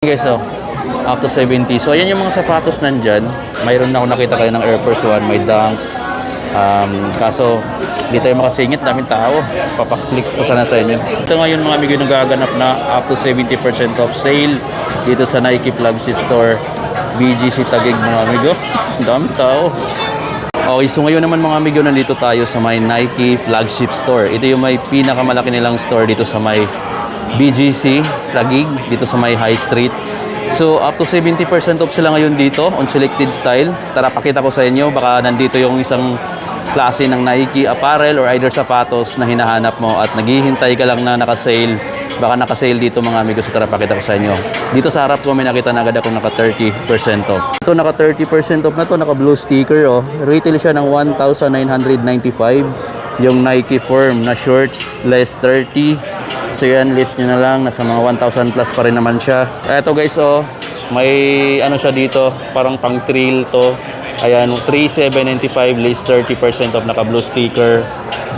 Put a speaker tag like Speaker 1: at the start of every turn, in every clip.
Speaker 1: Guys, so up to 70. So ayan yung mga sapatos nandyan. Mayroon na ako nakita kayo ng Air Force 1, may Dunks. Kaso di tayo makasingit, daming tao. Papaklicks ko sana sa inyo. Ito ngayon mga amigo, nagaganap na up to 70% off sale dito sa Nike flagship store BGC Taguig mga amigo. Daming tao. Okay, so ngayon naman mga amigo, nandito tayo sa may Nike flagship store. Ito yung may pinakamalaki nilang store dito sa may BGC Taguig, dito sa may High Street. So up to 70% off sila ngayon dito on selected style. Tara, pakita ko sa inyo. Baka nandito yung isang klase ng Nike apparel or either sapatos na hinahanap mo at naghihintay ka lang na naka-sale. Baka naka-sale dito mga amigo. So tara, pakita ko sa inyo. Dito sa harap ko may nakita na agad ako naka 30% off. Ito naka 30% off na to, naka blue sticker oh. Retail siya ng 1,995. Yung Nike Form na shorts, less 30. So yan, list nyo na lang, nasa mga 1,000 plus pa rin naman siya. Eto guys, oh, may ano siya dito, parang pang trail to. Ayan, 3,795, list 30% off, naka blue sticker.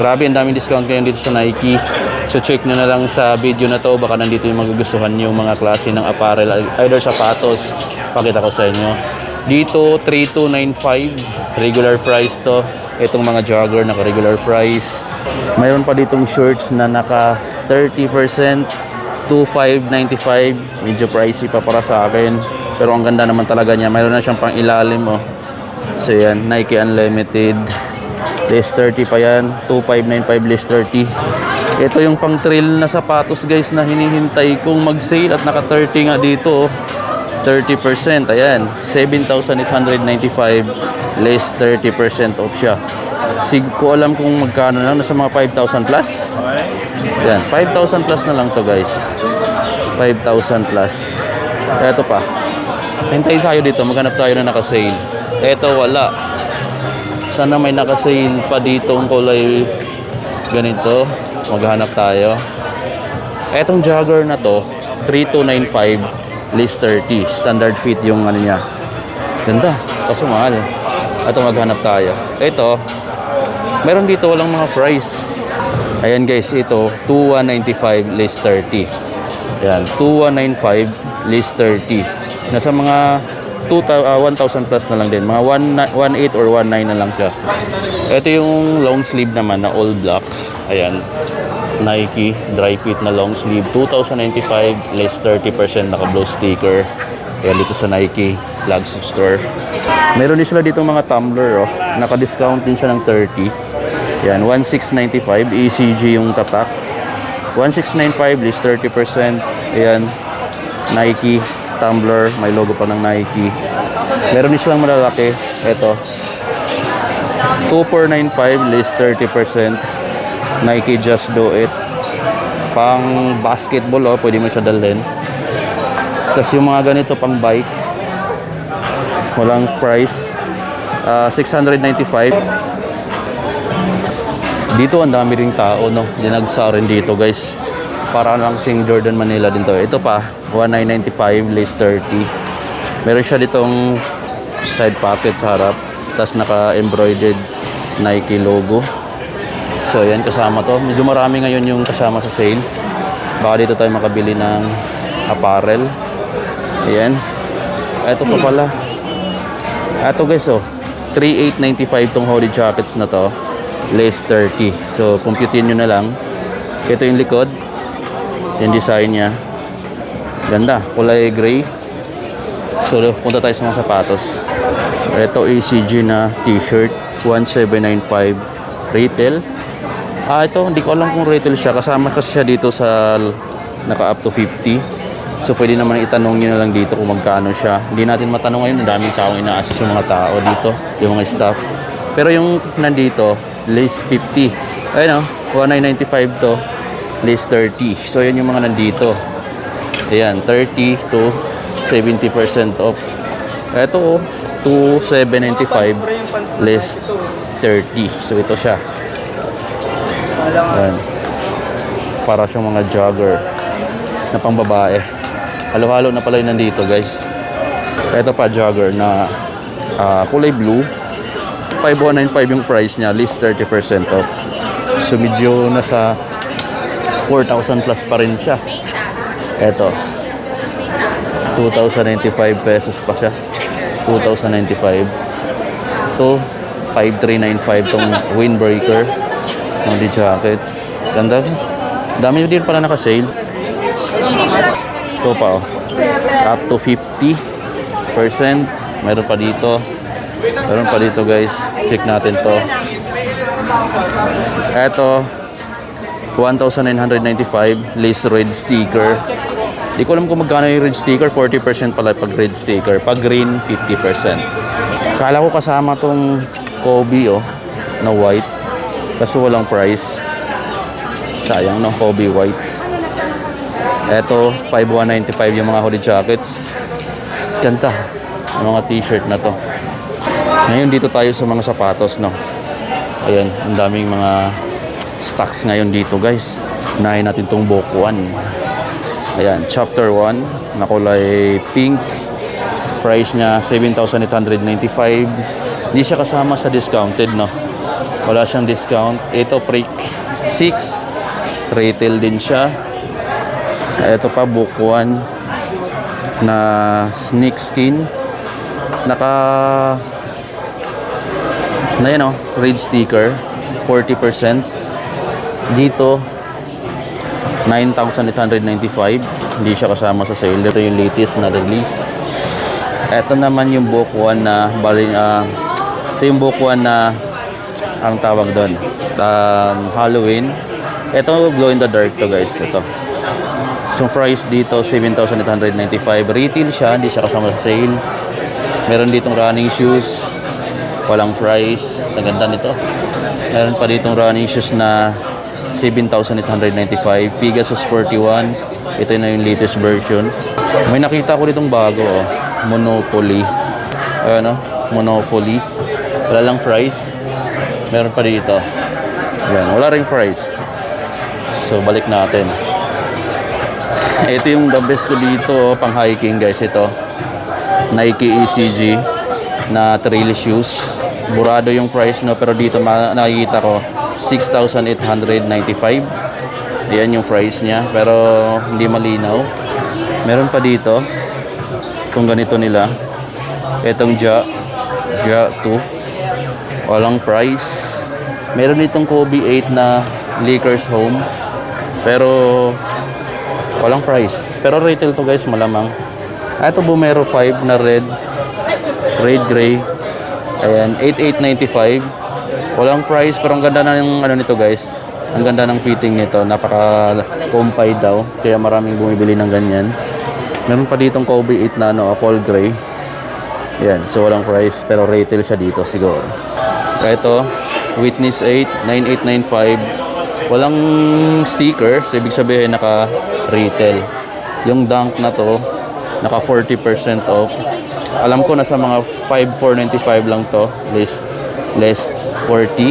Speaker 1: Grabe, ang daming discount ngayon dito sa Nike. So check nyo na lang sa video na to, baka nandito yung magugustuhan yung mga klase ng apparel, either sapatos. Pakita ko sa inyo. Dito, 3,295, regular price to. Itong mga jogger, naka regular price. Mayroon pa ditong shorts na naka 30%, 2,595. Medyo pricey pa para sa akin, pero ang ganda naman talaga niya. Mayroon na siyang pang ilalim oh. So yan, Nike Unlimited, list 30 pa yan, 2,595 list 30. Ito yung pang trail na sapatos guys na hinihintay kong mag-sale at naka 30 nga dito oh. 30%, ayan, 7,895, list 30% off siya. Sig ko alam kung magkano lang, nasa mga 5,000 plus. Yan, 5,000 plus na lang to guys. 5,000 plus. Eto pa. Hintayin tayo dito, maghanap tayo na naka-sale. Eto wala. Sana may naka-sale pa dito ang kulay ganito. Maghanap tayo. Etong jogger na to, 3,295, list 30. Standard fit yung ano niya. Ganda, kaso mahal. Eto maghanap tayo. Ito, meron dito walang mga price. Ayan guys, ito 2,195 list 30. Ayan, 2,195 list 30. Nasa mga 1,000 plus na lang din. Mga 1,800 or 1,900 na lang siya. Ito yung long sleeve naman na all black. Ayan, Nike dry fit na long sleeve, 2,095 list 30%, naka blue sticker. Ayan, dito sa Nike flagship store. Meron din sila dito mga tumbler oh. Naka-discount din siya ng 30. Yan, 1,695 ECG yung tatak. 1,695 list 30%. Ayan, Nike tumbler, may logo pa ng Nike. Meron din silang malalaki. Ito, 2,495 list 30%. Nike Just Do It. Pang basketball oh, pwede mo siya dalhin. Tapos yung mga ganito pang bike, walang price. 695. Dito ang dami ring tao no. Dinagsa rin dito guys. Para lang sing Jordan Manila din to. Ito pa, 1,995 list 30. Meron siya ditong side pocket sa harap. Tapos naka-embroidered Nike logo. So yan, kasama to. Medyo marami ngayon yung kasama sa sale. Baka dito tayo makabili ng apparel. Ayan. Ito pa pala. Ito guys oh, 3,895 tong hoodie jackets na to, list 30. So computein nyo na lang. Ito yung likod, yung design nya, ganda, kulay gray. So punta tayo sa mga sapatos. Ito ACG na t-shirt, 1,795 retail. Ito hindi ko alam kung retail siya, kasama kasi siya dito sa naka up to 50. So pwede naman itanong nyo na lang dito kung magkano siya. Hindi natin matanong ngayon, daming taong ina-assist yung mga tao dito, yung mga staff. Pero yung nandito, list 50. Ayun o, 1,995 to, list 30. So yan yung mga nandito. Ayan, 30 to 70% off. Ito o, 2,795, list 30. So ito siya. Ayan. Para siyang mga jogger na pang babae. Halo-halo na pala yun nandito guys. Ito pa jogger na kulay blue, 5,195 yung price niya, list 30% off. So medyo nasa 4,000 plus pa rin siya. Ito 2,095 pesos pa siya. 2,095. Ito, 5,395 tong windbreaker. Mga jackets. Ganda. Dami din pala naka-sale. Ito pa, oh. Up to 50%. Meron pa dito. Meron pa dito, guys. Check natin to. Eto, 1,995 lace red sticker. Di ko alam kung magkano yung red sticker. 40% pala pag red sticker. Pag green, 50%. Kala ko kasama tong Kobe, oh, na white. Kaso walang price. Sayang, no? Kobe white. Eto, 5,195 yung mga hoodie jackets. Ganda. Yung mga t-shirt na to. Ngayon dito tayo sa mga sapatos, no? Ayan, ang daming mga stocks ngayon dito, guys. Unahin natin tong Bokuan. Ayan, chapter 1 na kulay pink. Price niya 7,895. Hindi siya kasama sa discounted, no? Wala siyang discount. Ito prick 6. Retail din siya. Ito pa Bokuan na sneak skin. Na yan, oh, red sticker, 40%. Dito 9,895. Hindi siya kasama sa sale. Ito yung latest na release. Ito naman yung Bokuan na ito yung Bokuan na ang tawag doon, Halloween. Ito glow in the dark to, guys. Ito. So price dito 7,895. Retail siya, hindi siya kasama sa sale. Meron ditong running shoes. Walang price. Naganda nito. Meron pa ditong running shoes na 7,895. Pegasus 41. Ito na yung latest version. May nakita ko ditong bago, oh. Monopoly. Ano? Monopoly. Wala lang price. Meron pa dito. Yan. Wala ring price. So balik natin. Ito yung the best ko dito, oh, pang hiking, guys. Ito. Nike ECG na trail shoes. Burado yung price, no, pero dito nakikita ko 6,895. Ayan yung price niya, pero hindi malinaw. Meron pa dito itong ganito nila. Itong Ja 2. Walang price. Meron itong Kobe 8 na Lakers home, pero walang price. Pero retail to, guys, malamang. Ito Bumero 5 na red gray. Ayan, 8,895. Walang price, pero ang ganda na yung ano nito, guys. Ang ganda ng fitting nito. Napaka-compay daw. Kaya maraming bumibili ng ganyan. Meron pa ditong Kobe 8 na ano, all gray. Ayan, so walang price, pero retail siya dito siguro. Ito, Witness 8, 9,895. Walang sticker, so ibig sabihin naka-retail. Yung Dunk na to, naka 40% off. Alam ko nasa mga 5,495 lang to, less 40.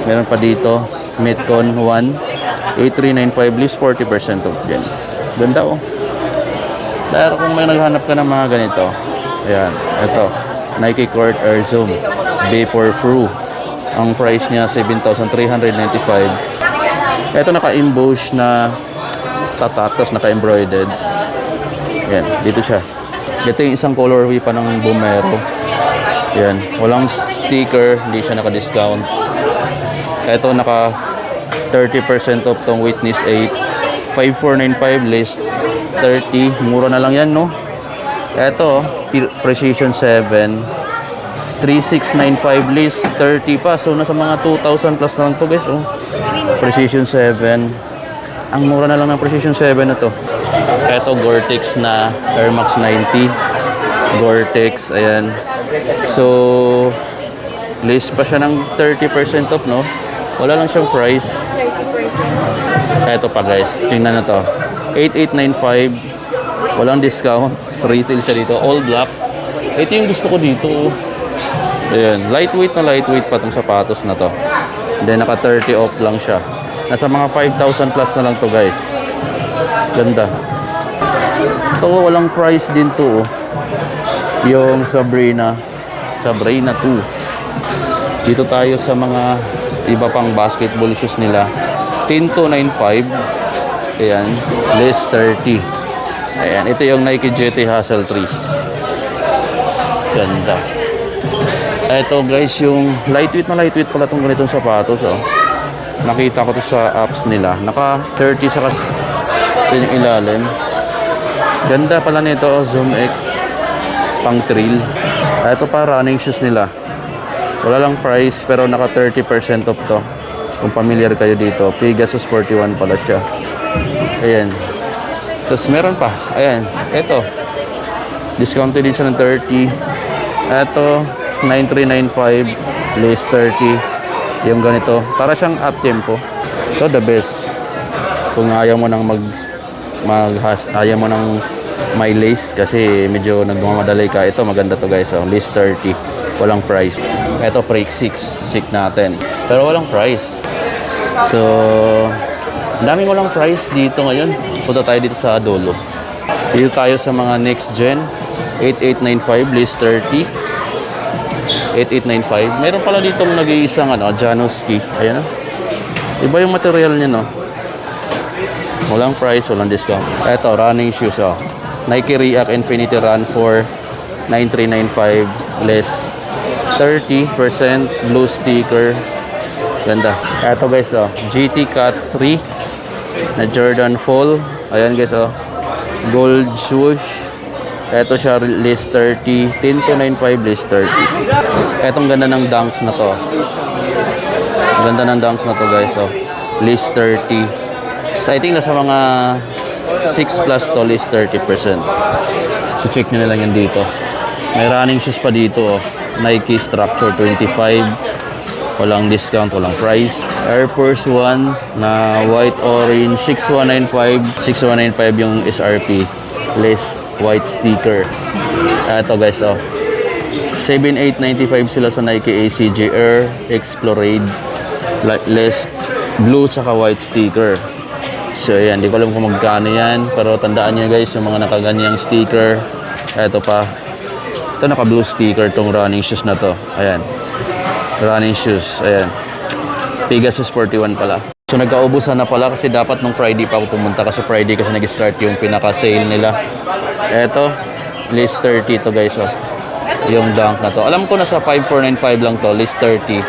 Speaker 1: Meron pa dito Metcon 1, 8,395, list 40% off yan. Ganda, oh. Dahil kung may naghanap ka ng mga ganito, ayan, ito Nike Court Air Zoom Vapor Pro. Ang price niya 7,395. Ito naka-emboss na tatak, tapos naka-embroidered. Yan, dito siya. Ito yung isang colorway pa ng Bumero. Yan, walang sticker, hindi siya naka-discount. Ito naka 30% off tong Witness 8. 5,495 list 30. Mura na lang yan, no? Ito, Precision 7. 3,695 list 30 pa. So nasa mga 2,000 plus na lang to, guys, oh. Precision 7. Ang mura na lang ng Precision 7 na to. Ito Gore-Tex na Air Max 90. Gore-Tex, ayan. So list pa siya ng 30% off, no? Wala lang siyang price. 30%. Ito pa, guys, tingnan na to. 8,895. Walang discount. Retail siya dito, all black. Ito yung gusto ko dito. Ayan, lightweight pa tong sapatos na to. Then naka 30 off lang siya. Nasa mga 5,000 plus na lang to, guys. Ganda. Ito, walang price din to, oh. Yung Sabrina 2. Dito tayo sa mga iba pang basketball shoes nila. 10,295. Ayan, list 30. Ayan, ito yung Nike GT Hustle 3. Ganda. Ito guys, yung lightweight pala itong ganitong sapatos. Oh. Nakita ko to sa apps nila. Naka 30 sa ito yung ilalim. Ganda pala nito, oh, Zoom X pang trail. Ito pa running shoes nila. Wala lang price pero naka 30% off to. Kung familiar kayo dito, Pegasus 41 pala siya. Ayan. Tapos meron pa. Ayan, ito. Discounted din siya ng 30. Ito, 9395 less 30. Yung ganito. Para siyang up tempo. So the best. Kung ayaw mo nang ayaw mo nang may lace kasi medyo nagmamadali ka. Ito maganda to guys. So, less 30. Walang price. Ito Break 6 natin. Pero walang price. So, daming walang price dito ngayon. Punta tayo dito sa dulo. Dito tayo sa mga next gen. 8895 less 30. 8895. Meron pala dito nag-iisang Janoski. Ayan o. Iba yung material niya no. Walang price, walang discount. Ito, running shoes oh. Nike React Infinity Run for 9395 less 30%, blue sticker. Ganda. Ito guys oh, GT Cut 3 na Jordan Fall. Ayan guys oh. Gold swoosh. Ito siya list 30, 10295 list 30. Etong ganda ng dunks na to. Ganda ng dunks na to guys oh. List 30. So, I think nasa mga 6 plus to list 30%. So check nyo na lang yan dito. May running shoes pa dito oh. Nike Structure 25. Walang discount, walang price. Air Force 1 na white orange 6195. 6195 yung SRP. Less white sticker. Ito guys oh. 7895 sila sa Nike ACG Air Explorade. Less blue tsaka white sticker. So ayan, di ko alam kung magkano yan. Pero tandaan nyo guys, yung mga nakaganyang sticker. Ito pa. Ito naka blue sticker tong running shoes na to. Ayan. Running shoes. Ayan. Pegasus 41 pala. So nagkaubusan na pala kasi dapat nung Friday pa ako pumunta kasi Friday kasi nag-start yung pinaka-sale nila. Ito. List 30 to guys oh. Yung dunk na to. Alam ko nasa 5495 lang to. List 30.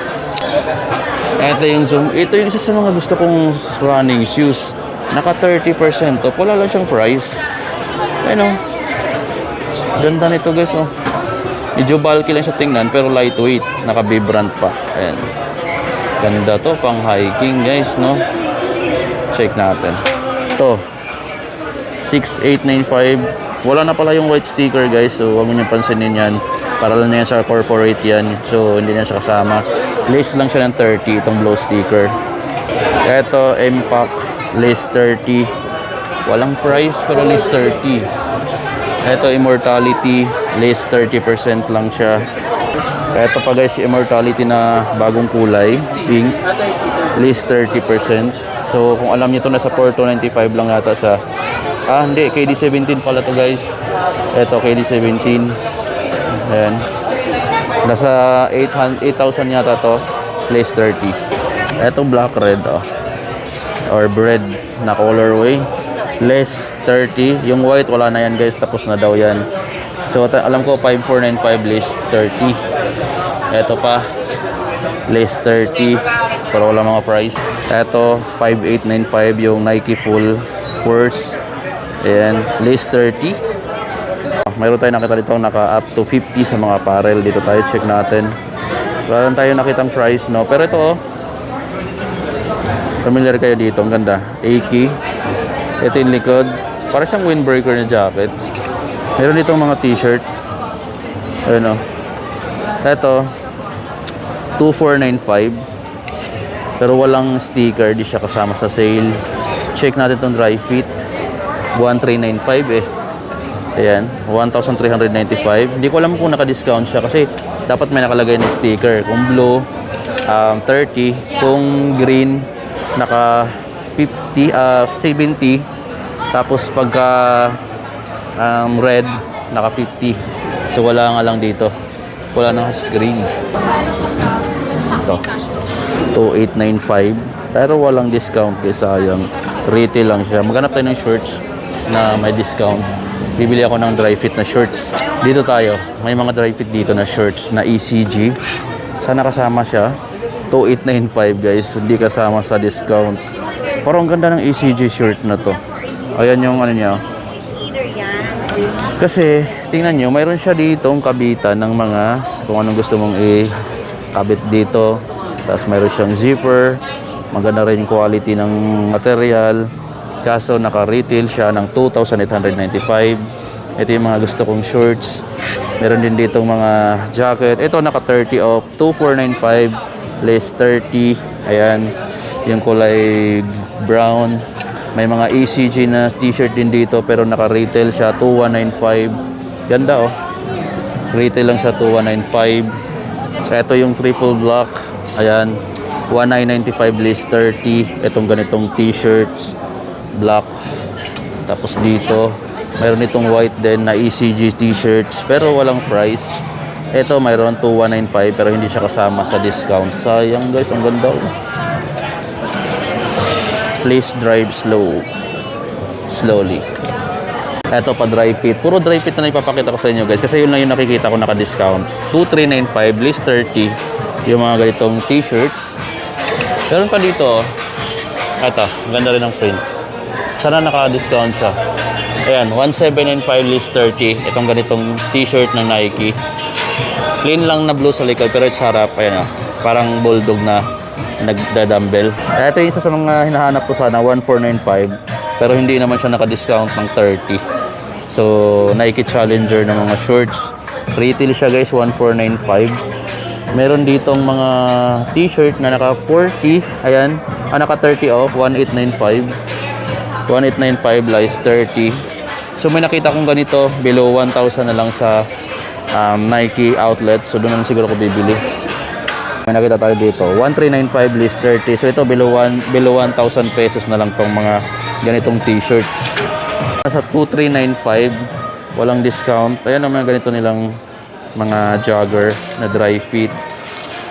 Speaker 1: Ito yung Zoom. Ito yung isa sa mga gusto kong running shoes. Naka 30% off. Wala lang siyang price. Ayun oh. Ganda nito guys oh. Medyo bulky lang siya tingnan pero lightweight. Naka B-brand pa. Ayan. Ganda to pang hiking guys no. Check natin. Ito. 6895. Wala na pala yung white sticker guys. So huwag mo nyo pansinin yan. Para lang na yan sa corporate yan. So hindi na siya kasama. Lace lang siya ng 30. Itong blue sticker. Ito Impact. Lace 30. Walang price pero lace 30. Ito Immortality. Lace 30% lang siya. Ito pa guys Immortality na bagong kulay. Pink. Lace 30%. So kung alam niyo to nasa 4295 lang yata siya. Ah hindi, KD17 pala to guys. Ito KD17. Ayan. Nasa 8,000 yata to. Lace 30. Ito black red oh. Or bread na colorway. Less 30. Yung white wala na yan guys. Tapos na daw yan. So alam ko 5495 less 30. Ito pa. Less 30. Pero wala mga price. Ito 5895 yung Nike full course. Ayan. Less 30. Mayroon tayo nakita dito naka up to 50 sa mga apparel. Dito tayo check natin. Wala lang tayo nakitang price no. Pero ito oh. Familiar kayo dito, ang ganda. Aki. Ito yung likod. Para siyang windbreaker na jackets. Meron ditong mga t-shirt. Ayun o. Ito. 2495. Pero walang sticker. Di siya kasama sa sale. Check natin itong dry fit. 1395 eh. Ayan. 1,395. Hindi ko alam kung naka-discount siya. Kasi dapat may nakalagay na sticker. Kung blue, 30. Kung green, naka 50 70 tapos pagka red naka 50 so wala nga lang dito wala nang screen ito 2895 pero walang discount kaya sayang retail lang siya maghanap tayo ng shorts na may discount, bibili ako ng dry fit na shorts. Dito tayo, may mga dry fit dito na shorts na ECG. Sana kasama siya. 2895 guys, hindi kasama sa discount. Parang ganda ng ECG shirt na to. Ayan yung ano niya. Kasi, tingnan nyo, mayroon siya ditong kabitan ng mga kung anong gusto mong i-kabit dito. Tapos mayroon siyang zipper. Maganda rin yung quality ng material. Kaso naka-retail siya ng 2,895. Ito yung mga gusto kong shorts. Meron din ditong mga jacket. Ito naka-30 off, 2,495 less 30. Ayan, yung kulay brown. May mga ECG na t-shirt din dito pero naka-retail siya 2,195. Ganda oh. Retail lang siya 2,195. Ito yung triple block. Ayan, 1,995 less 30. Itong ganitong t-shirts black. Tapos dito mayroon itong white din na ECG t-shirts pero walang price. Ito mayroon 2,195 pero hindi siya kasama sa discount. Sayang guys, ang ganda oh. Please drive slowly. Ito pa dry fit. Puro dry fit na ipapakita ko sa inyo guys kasi yun lang yung nakikita ko naka-discount. 2,395 less 30 yung mga ganitong t-shirts. Meron pa dito. Ito, ganda rin ng print. Sana naka-discount siya. Ayan, 1,795 less 30. Itong ganitong t-shirt ng Nike. Plain lang na blue sa likod pero sa harap, ayan parang bulldog na nagda-dumbbell. Ito yung isa sa mga hinahanap ko sana, 1,495. Pero hindi naman siya naka-discount ng 30. So, Nike Challenger na mga shorts. Retail siya guys, 1,495. Meron ditong mga t-shirt na naka-40. Ayan, naka-30 off, 1,895. 1,895 less 30. So, may nakita kong ganito, below 1,000 na lang sa Nike outlet. So, doon na siguro ko bibili. May nakita tayo dito, 1,395 less 30. So, ito below 1,000 pesos na lang tong mga ganitong t-shirt. Nasa 2,395, walang discount. Ayan naman ganito nilang mga jogger na dry fit.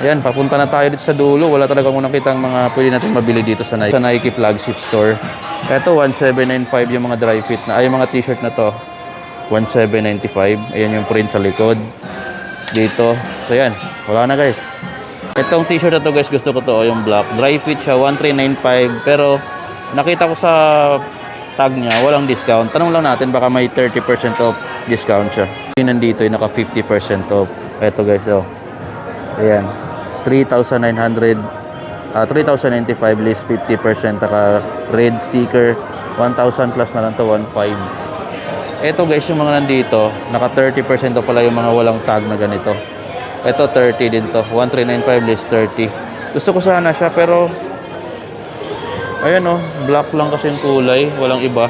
Speaker 1: Ayan, papunta na tayo dito sa dulo. Wala talaga akong nakitang mga pwede natin mabili dito sa Nike flagship store. Ito, 1,795 yung mga dry fit na, ay yung mga t-shirt na to. 1,795. Ayan yung print sa likod. Dito. So, ayan. Wala na guys. Itong t-shirt na to guys, gusto ko to. Yung black. Dry fit siya, 1,395. Pero, nakita ko sa tag niya, walang discount. Tanong lang natin, baka may 30% off discount siya. Nandito yung naka 50% off. Ito guys, oh. Ayan. 3,900. 3,095 less 50%. Taka red sticker. 1,000 plus na lang to, 1,500. Ito guys, yung mga nandito, naka 30% off pala yung mga walang tag na ganito. Ito 30 din to, 1,395 less 30. Gusto ko sana siya pero ayan oh, black lang kasi yung kulay, walang iba.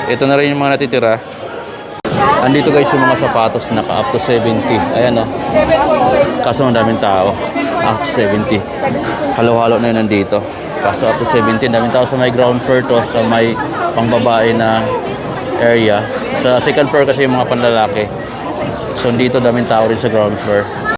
Speaker 1: Ito na rin yung mga natitira. Andito guys yung mga sapatos naka up to 70. Ayan oh. Kaso ang daming tao. Up to 70. Halo-halo na yun nandito. Kaso up to 70, daming tao sa may ground floor to, sa may pangbabae na area. Sa second floor kasi yung mga panlalaki. So dito daming tao rin sa ground floor.